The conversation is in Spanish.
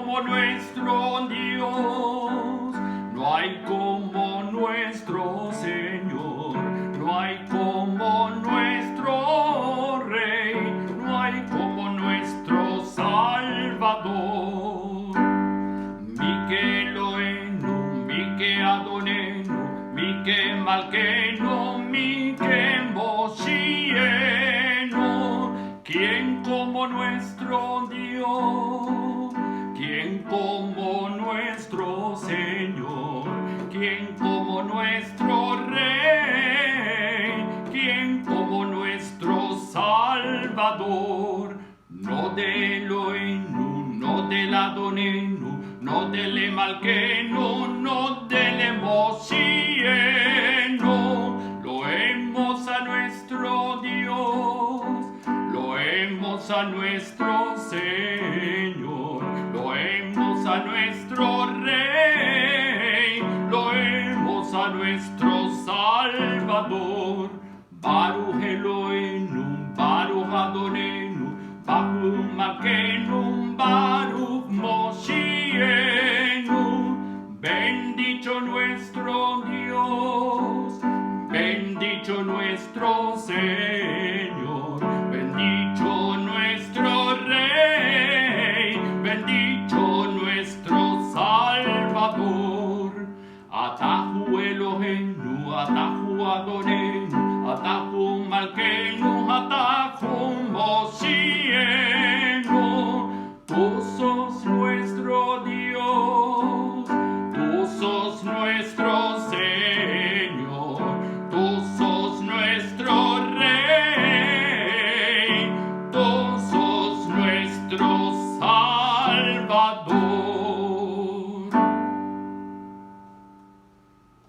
como nuestro Dios, no hay como nuestro Señor, no hay como nuestro Rey, no hay como nuestro Salvador. Mike Eloheinu, Mike Adonenu, Mike Malkeinu, Mike Moshienu. ¿Quién como nuestro Dios? ¿Quién como nuestro Señor? ¿Quién como nuestro Rey? ¿Quién como nuestro Salvador? No de Eloheinu, no del Adonenu, no del Malkeinu, no del Moshienu. Loemos a nuestro Dios, loemos a nuestro Señor, loemos a nuestro Rey, loemos a nuestro Salvador. Baruch Eloheinu, Baruch Adonenu, Baruch Malkeinu, Baruch Moshienu. Bendito nuestro Dios, bendito nuestro Señor, bendito nuestro Rey, bendito nuestro Salvador. Atahu Eloheinu, Atahu Adonenu, Atahu Malkeinu, Atahu Moshienu. Tú sos nuestro Dios, tú sos nuestro Señor, tú sos nuestro Rey, tú sos nuestro Salvador.